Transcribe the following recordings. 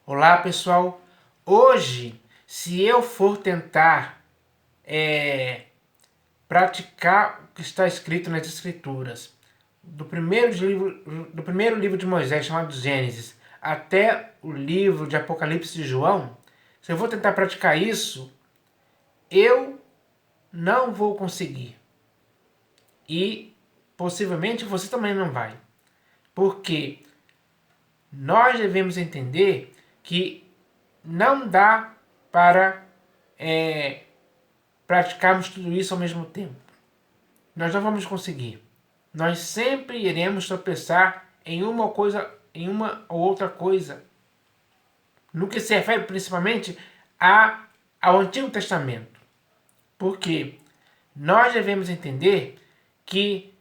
Olá, pessoal. Hoje, se eu for tentar praticar o que está escrito nas Escrituras, do primeiro livro de Moisés, chamado Gênesis, até o livro de Apocalipse de João, se eu vou tentar praticar isso, eu não vou conseguir. E possivelmente você também não vai. Porque nós devemos entender que não dá para praticarmos tudo isso ao mesmo tempo. Nós não vamos conseguir. Nós sempre iremos tropeçar em uma ou outra coisa. No que se refere principalmente ao Antigo Testamento. Porque nós devemos entender que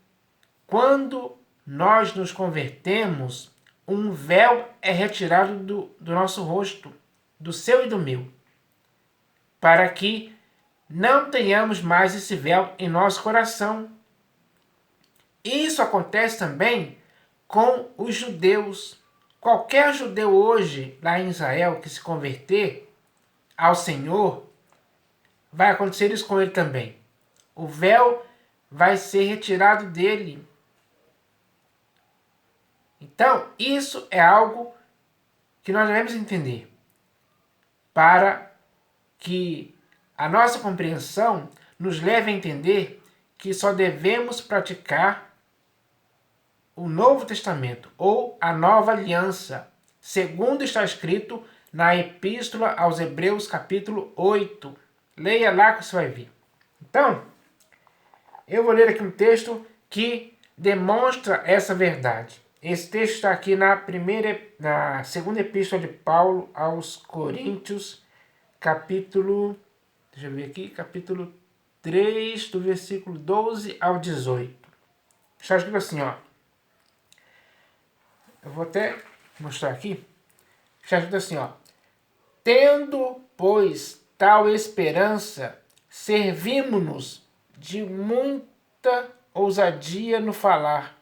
quando nós nos convertemos, um véu é retirado do nosso rosto, do seu e do meu, para que não tenhamos mais esse véu em nosso coração. Isso acontece também com os judeus. Qualquer judeu hoje, lá em Israel, que se converter ao Senhor, vai acontecer isso com ele também. O véu vai ser retirado dele. Então, isso é algo que nós devemos entender para que a nossa compreensão nos leve a entender que só devemos praticar o Novo Testamento ou a Nova Aliança, segundo está escrito na Epístola aos Hebreus, capítulo 8. Leia lá que você vai ver. Então, eu vou ler aqui um texto que demonstra essa verdade. Esse texto está aqui na segunda Epístola de Paulo aos Coríntios, capítulo, deixa eu ver aqui, capítulo 3, do versículo 12 ao 18. Está escrito assim, ó. Eu vou até mostrar aqui. Está escrito assim, ó. Tendo, pois, tal esperança, servimos-nos de muita ousadia no falar.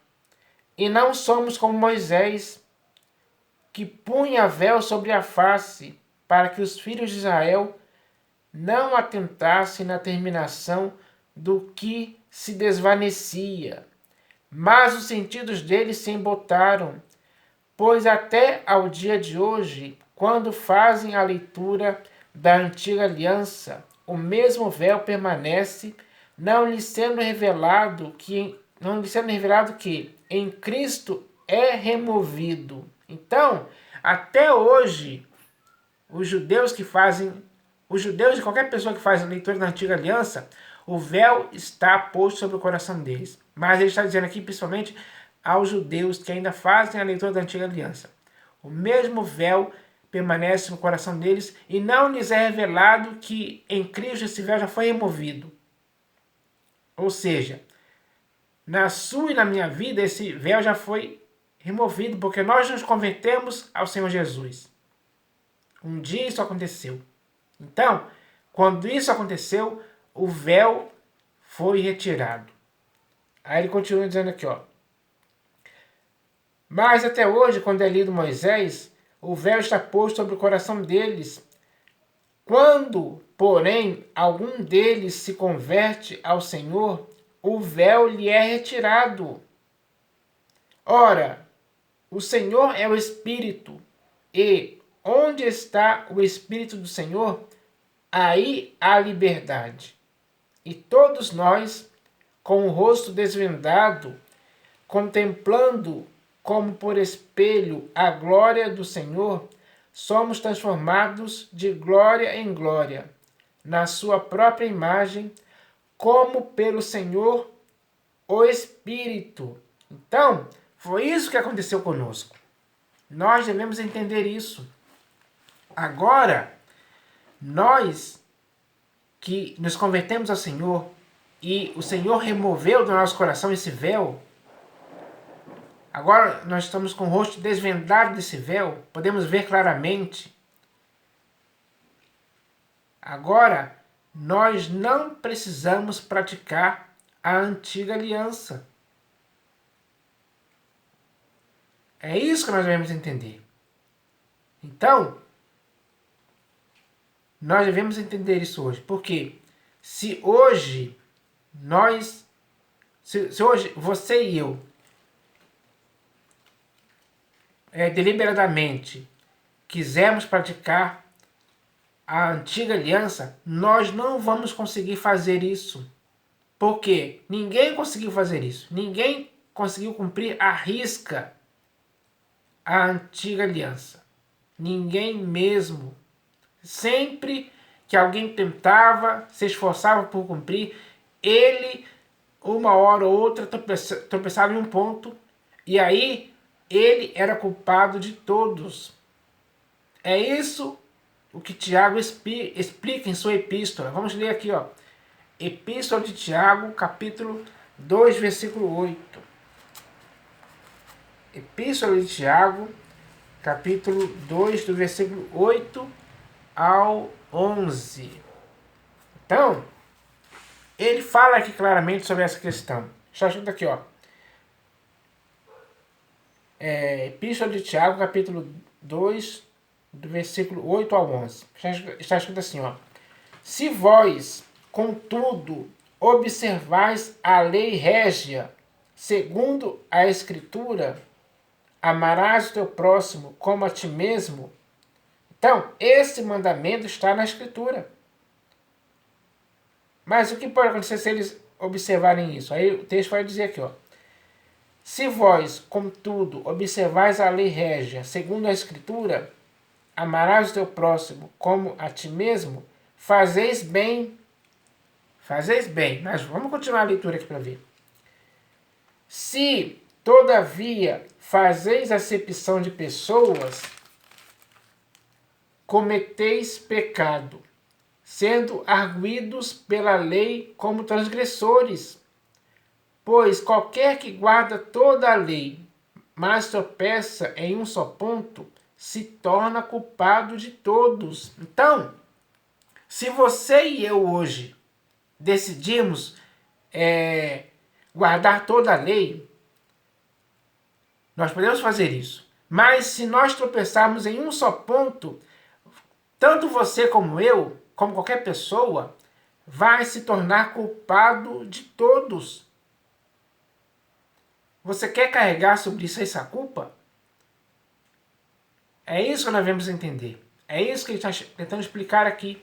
E não somos como Moisés, que punha véu sobre a face, para que os filhos de Israel não atentassem na terminação do que se desvanecia. Mas os sentidos deles se embotaram, pois até ao dia de hoje, quando fazem a leitura da antiga aliança, o mesmo véu permanece, não lhes sendo revelado que em Cristo é removido. Então, até hoje, os judeus e qualquer pessoa que faz a leitura da antiga aliança, o véu está posto sobre o coração deles. Mas ele está dizendo aqui, principalmente, aos judeus que ainda fazem a leitura da antiga aliança. O mesmo véu permanece no coração deles e não lhes é revelado que em Cristo esse véu já foi removido. Ou seja, na sua e na minha vida esse véu já foi removido porque nós nos convertemos ao Senhor Jesus. Um dia isso aconteceu. Então, quando isso aconteceu, o véu foi retirado. Aí ele continua dizendo aqui, ó. Mas até hoje, quando é lido Moisés, o véu está posto sobre o coração deles. Quando, porém, algum deles se converte ao Senhor, o véu lhe é retirado. Ora, o Senhor é o Espírito, e onde está o Espírito do Senhor, aí há liberdade. E todos nós, com o rosto desvendado, contemplando como por espelho a glória do Senhor, somos transformados de glória em glória, na sua própria imagem, como pelo Senhor, o Espírito. Então, foi isso que aconteceu conosco. Nós devemos entender isso. Agora, nós que nos convertemos ao Senhor e o Senhor removeu do nosso coração esse véu, agora nós estamos com o rosto desvendado desse véu, podemos ver claramente. Agora, nós não precisamos praticar a antiga aliança. É isso que nós devemos entender. Então, Nós devemos entender isso hoje. Porque se hoje nós, se hoje você e eu, deliberadamente quisermos praticar a antiga aliança, nós não vamos conseguir fazer isso. Porque ninguém conseguiu fazer isso. Ninguém conseguiu cumprir à risca a antiga aliança. Ninguém mesmo. Sempre que alguém tentava, se esforçava por cumprir, ele, uma hora ou outra, tropeçava em um ponto, e aí ele era culpado de todos. É isso o que Tiago explica em sua epístola. Vamos ler aqui, ó. Epístola de Tiago, capítulo 2, versículo 8. Epístola de Tiago, capítulo 2, do versículo 8 ao 11. Então, ele fala aqui claramente sobre essa questão. Está escrito aqui, ó. Epístola de Tiago, capítulo 2, do versículo 8 ao 11. Está escrito assim, ó. Se vós, contudo, observais a lei régia, segundo a Escritura, amarás o teu próximo como a ti mesmo. Então, esse mandamento está na Escritura. Mas o que pode acontecer se eles observarem isso? Aí o texto vai dizer aqui, ó. Se vós, contudo, observais a lei régia, segundo a Escritura, amarás o teu próximo como a ti mesmo, fazeis bem. Fazeis bem. Mas vamos continuar a leitura aqui para ver. Se, todavia, fazeis acepção de pessoas, cometeis pecado, sendo arguidos pela lei como transgressores. Pois qualquer que guarda toda a lei, mas tropeça em um só ponto, se torna culpado de todos. Então, se você e eu hoje decidimos guardar toda a lei, nós podemos fazer isso. Mas se nós tropeçarmos em um só ponto, tanto você como eu, como qualquer pessoa, vai se tornar culpado de todos. Você quer carregar sobre isso essa culpa? É isso que nós devemos entender. É isso que ele está tentando explicar aqui.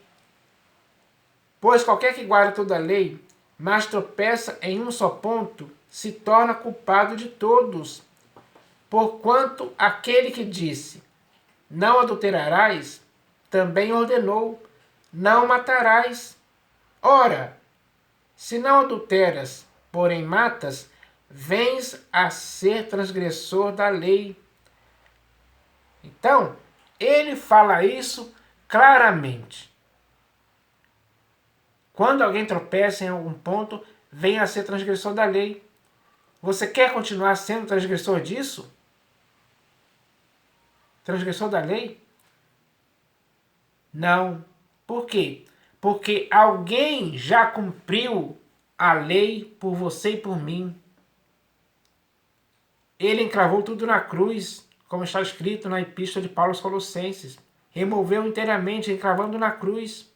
Pois qualquer que guarda toda a lei, mas tropeça em um só ponto, se torna culpado de todos. Porquanto aquele que disse, não adulterarás, também ordenou, não matarás. Ora, se não adulteras, porém matas, vens a ser transgressor da lei. Então, ele fala isso claramente. Quando alguém tropeça em algum ponto, vem a ser transgressor da lei. Você quer continuar sendo transgressor disso? Transgressor da lei? Não. Por quê? Porque alguém já cumpriu a lei por você e por mim. Ele encravou tudo na cruz, como está escrito na Epístola de Paulo aos Colossenses. Removeu inteiramente, encravando na cruz.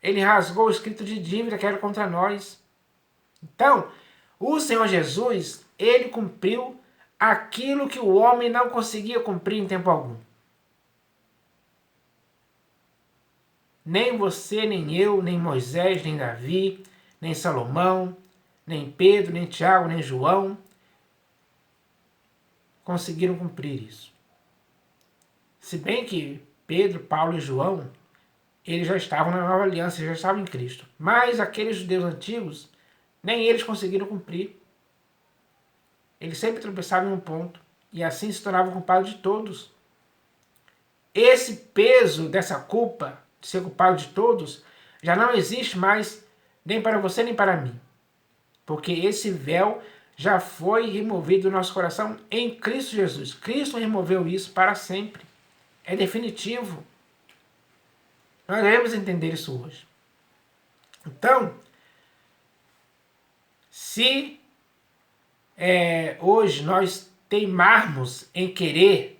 Ele rasgou o escrito de dívida que era contra nós. Então, o Senhor Jesus, ele cumpriu aquilo que o homem não conseguia cumprir em tempo algum. Nem você, nem eu, nem Moisés, nem Davi, nem Salomão, nem Pedro, nem Tiago, nem João conseguiram cumprir isso. Se bem que Pedro, Paulo e João, eles já estavam na nova aliança, já estavam em Cristo. Mas aqueles judeus antigos, nem eles conseguiram cumprir. Eles sempre tropeçavam em um ponto e assim se tornavam culpados de todos. Esse peso dessa culpa, de ser culpado de todos, já não existe mais nem para você nem para mim. Porque esse véu já foi removido do nosso coração em Cristo Jesus. Cristo removeu isso para sempre. É definitivo. Nós devemos entender isso hoje. Então, se hoje nós teimarmos em querer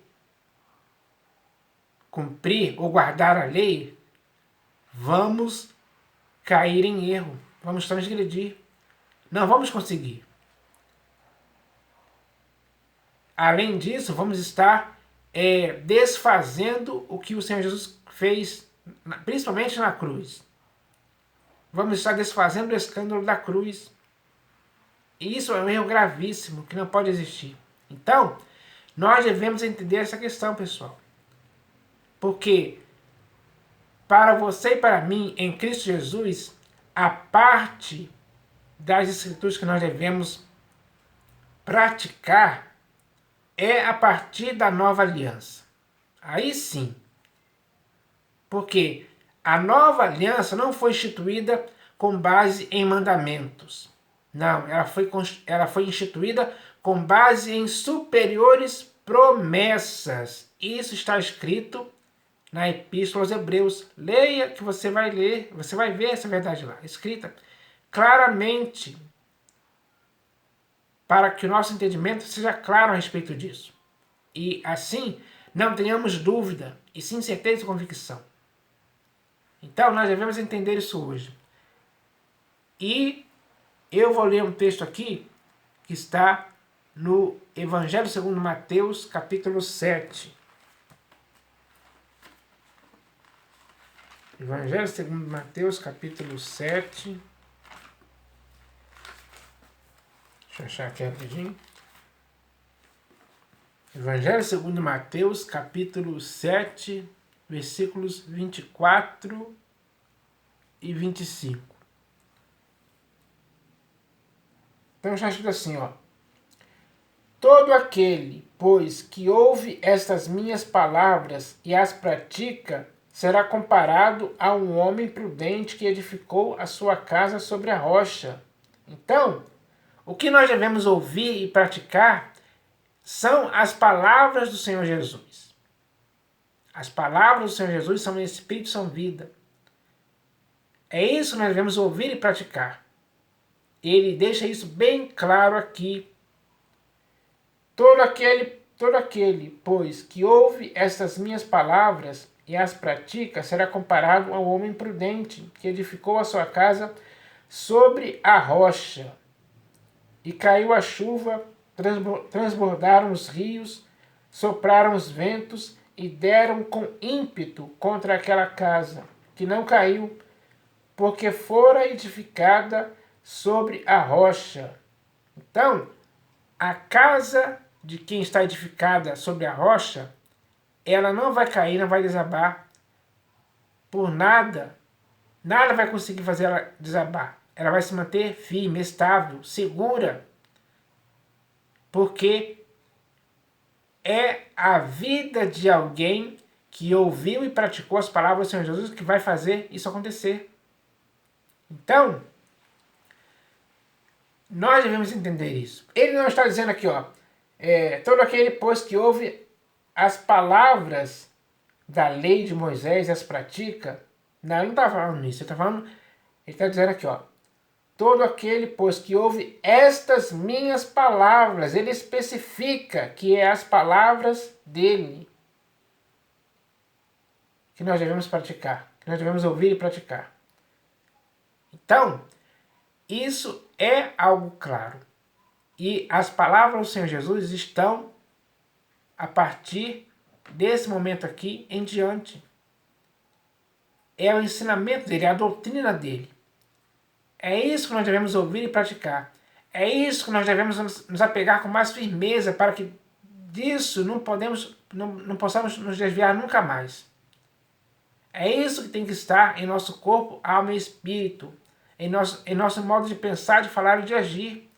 cumprir ou guardar a lei, vamos cair em erro, vamos transgredir. Não vamos conseguir. Além disso, vamos estar desfazendo o que o Senhor Jesus fez, principalmente na cruz. Vamos estar desfazendo o escândalo da cruz. E isso é um erro gravíssimo que não pode existir. Então, nós devemos entender essa questão, pessoal. Porque para você e para mim, em Cristo Jesus, a parte das Escrituras que nós devemos praticar é a partir da nova aliança. Aí sim. Porque a nova aliança não foi instituída com base em mandamentos. Não, ela foi instituída com base em superiores promessas. Isso está escrito na Epístola aos Hebreus. Leia que você vai ler, você vai ver essa verdade lá, escrita claramente, para que o nosso entendimento seja claro a respeito disso. E assim, não tenhamos dúvida, e sim certeza e convicção. Então, nós devemos entender isso hoje. E eu vou ler um texto aqui que está no Evangelho segundo Mateus, capítulo 7. Evangelho segundo Mateus, capítulo 7. Deixa eu achar aqui rapidinho. Evangelho segundo Mateus, capítulo 7, versículos 24 e 25. Então está escrito assim, ó. Todo aquele, pois, que ouve estas minhas palavras e as pratica, será comparado a um homem prudente que edificou a sua casa sobre a rocha. Então, o que nós devemos ouvir e praticar são as palavras do Senhor Jesus. As palavras do Senhor Jesus são espírito, são vida. É isso que nós devemos ouvir e praticar. Ele deixa isso bem claro aqui. Todo aquele, pois, que ouve estas minhas palavras e as pratica, será comparado ao homem prudente que edificou a sua casa sobre a rocha. E caiu a chuva, transbordaram os rios, sopraram os ventos e deram com ímpeto contra aquela casa, que não caiu, porque fora edificada sobre a rocha. Então, a casa de quem está edificada sobre a rocha, ela não vai cair, não vai desabar por nada. Nada vai conseguir fazer ela desabar. Ela vai se manter firme, estável, segura. Porque é a vida de alguém que ouviu e praticou as palavras do Senhor Jesus que vai fazer isso acontecer. Então, nós devemos entender isso. Ele não está dizendo aqui, ó, todo aquele, pois, que ouve as palavras da lei de Moisés e as pratica. Não, ele não está falando isso. Ele está dizendo aqui, ó, todo aquele, pois, que ouve estas minhas palavras. Ele especifica que é as palavras dele que nós devemos praticar, que nós devemos ouvir e praticar. Então, isso é algo claro. E as palavras do Senhor Jesus estão a partir desse momento aqui em diante. É o ensinamento dele, é a doutrina dele. É isso que nós devemos ouvir e praticar. É isso que nós devemos nos apegar com mais firmeza para que disso não possamos nos desviar nunca mais. É isso que tem que estar em nosso corpo, alma e espírito, em nosso modo de pensar, de falar e de agir.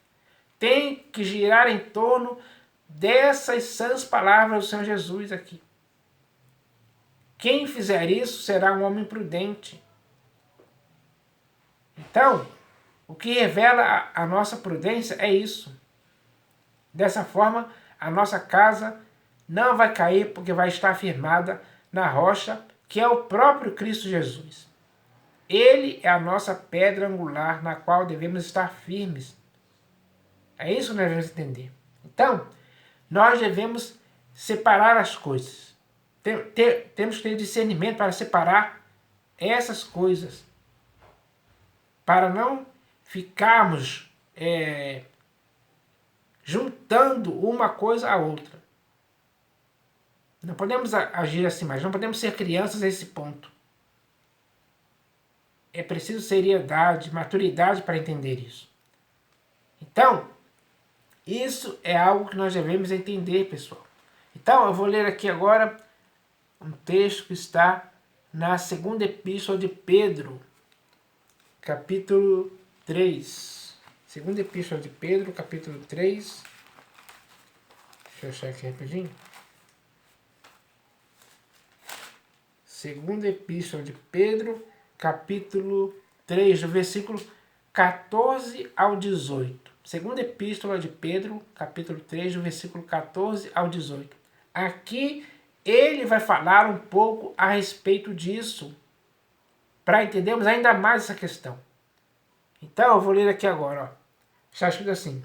Tem que girar em torno dessas sãs palavras do Senhor Jesus aqui. Quem fizer isso será um homem prudente. Então, o que revela a nossa prudência é isso. Dessa forma, a nossa casa não vai cair porque vai estar firmada na rocha, que é o próprio Cristo Jesus. Ele é a nossa pedra angular na qual devemos estar firmes. É isso que nós devemos entender. Então, nós devemos separar as coisas. temos que ter discernimento para separar essas coisas, para não ficarmos juntando uma coisa à outra. Não podemos agir assim mais, não podemos ser crianças a esse ponto. É preciso seriedade, maturidade para entender isso. Então, isso é algo que nós devemos entender, pessoal. Então, eu vou ler aqui agora um texto que está na segunda epístola de Pedro, capítulo 3. Segunda epístola de Pedro, capítulo 3. Deixa eu achar aqui rapidinho. Segunda epístola de Pedro, capítulo 3, do versículo 14 ao 18. Segunda epístola de Pedro, capítulo 3, do versículo 14 ao 18. Aqui ele vai falar um pouco a respeito disso, para entendermos ainda mais essa questão. Então, eu vou ler aqui agora. Ó. Está escrito assim: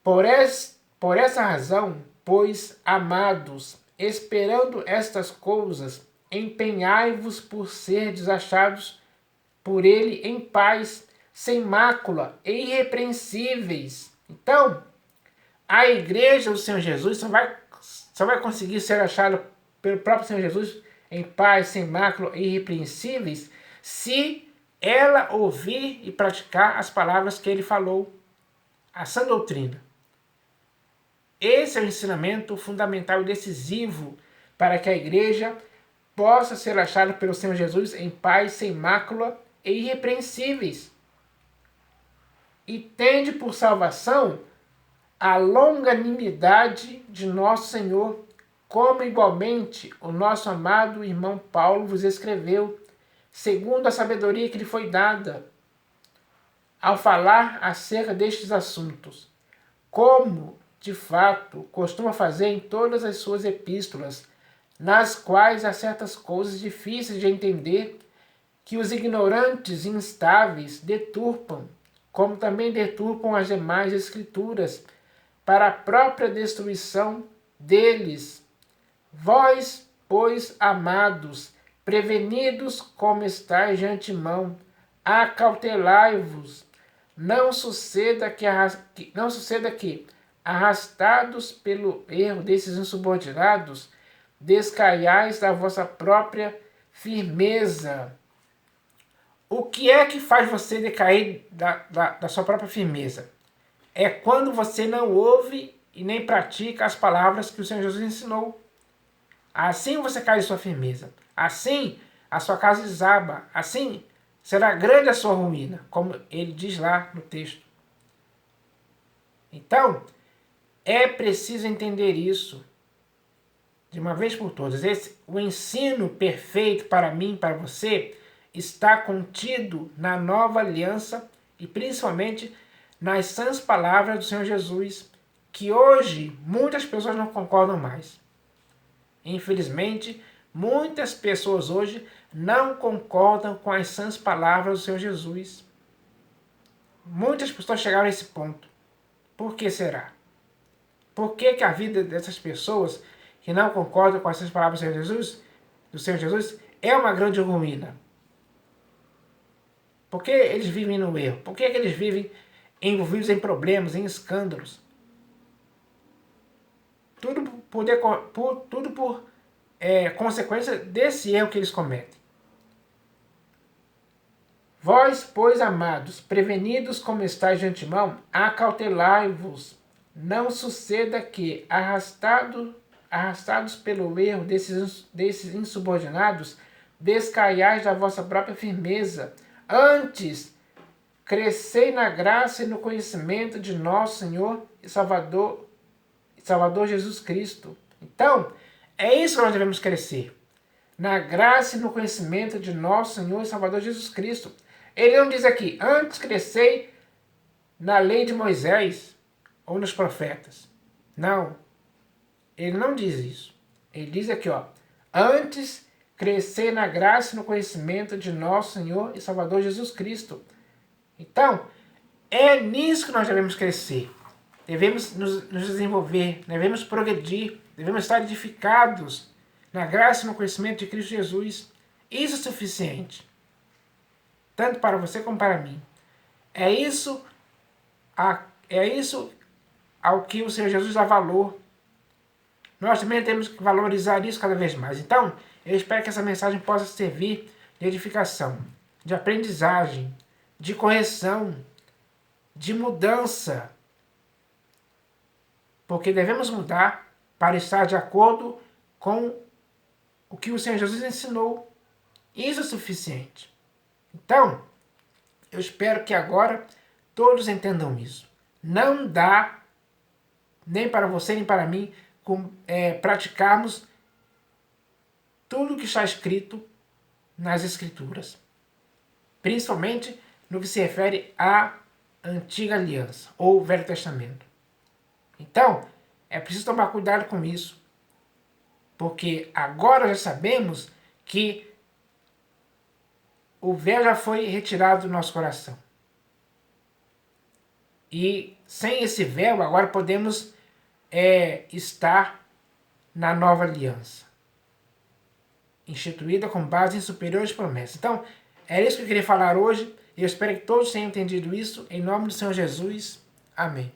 Por essa razão, pois, amados, esperando estas coisas, empenhai-vos por ser desachados por ele em paz, sem mácula e irrepreensíveis. Então, a igreja do Senhor Jesus só vai conseguir ser achada pelo próprio Senhor Jesus em paz, sem mácula e irrepreensíveis, se ela ouvir e praticar as palavras que ele falou, a sã doutrina. Esse é o ensinamento fundamental e decisivo para que a igreja possa ser achada pelo Senhor Jesus em paz, sem mácula e irrepreensíveis. E tende por salvação a longanimidade de nosso Senhor, como igualmente o nosso amado irmão Paulo vos escreveu, segundo a sabedoria que lhe foi dada, ao falar acerca destes assuntos, como, de fato, costuma fazer em todas as suas epístolas, nas quais há certas coisas difíceis de entender, que os ignorantes e instáveis deturpam, como também deturpam as demais escrituras, para a própria destruição deles. Vós, pois, amados, prevenidos como estáis de antemão, acautelai-vos, não suceda que, arrastados pelo erro desses insubordinados, descaiais da vossa própria firmeza. O que é que faz você decair da sua própria firmeza? É quando você não ouve e nem pratica as palavras que o Senhor Jesus ensinou. Assim você cai de sua firmeza. Assim a sua casa desaba. Assim será grande a sua ruína, como ele diz lá no texto. Então, é preciso entender isso de uma vez por todas. O ensino perfeito para mim, para você, está contido na nova aliança e principalmente nas sãs palavras do Senhor Jesus, que hoje muitas pessoas não concordam mais. Infelizmente, muitas pessoas hoje não concordam com as sãs palavras do Senhor Jesus. Muitas pessoas chegaram a esse ponto. Por que será? Por que a vida dessas pessoas que não concordam com as sãs palavras do Senhor Jesus, é uma grande ruína? Por que eles vivem no erro? Por que eles vivem envolvidos em problemas, em escândalos? Tudo por consequência desse erro que eles cometem. Vós, pois, amados, prevenidos como estáis de antemão, acautelai-vos, não suceda que, arrastados pelo erro desses insubordinados, descaiais da vossa própria firmeza. Antes, crescei na graça e no conhecimento de nosso Senhor e Salvador Jesus Cristo. Então, é isso que nós devemos crescer. Na graça e no conhecimento de nosso Senhor e Salvador Jesus Cristo. Ele não diz aqui, antes crescei na lei de Moisés ou nos profetas. Não. Ele não diz isso. Ele diz aqui, ó, antes crescer na graça e no conhecimento de nosso Senhor e Salvador Jesus Cristo. Então, é nisso que nós devemos crescer. Devemos nos desenvolver, devemos progredir, devemos estar edificados na graça e no conhecimento de Cristo Jesus. Isso é suficiente. Tanto para você como para mim. É isso ao que o Senhor Jesus dá valor. Nós também temos que valorizar isso cada vez mais. Então, eu espero que essa mensagem possa servir de edificação, de aprendizagem, de correção, de mudança. Porque devemos mudar para estar de acordo com o que o Senhor Jesus ensinou. Isso é suficiente. Então, eu espero que agora todos entendam isso. Não dá, nem para você nem para mim, praticarmos tudo o que está escrito nas Escrituras. Principalmente no que se refere à Antiga Aliança, ou Velho Testamento. Então, é preciso tomar cuidado com isso. Porque agora já sabemos que o véu já foi retirado do nosso coração. E sem esse véu, agora podemos estar na nova aliança, instituída com base em superiores promessas. Então, é isso que eu queria falar hoje. E eu espero que todos tenham entendido isso. Em nome do Senhor Jesus. Amém.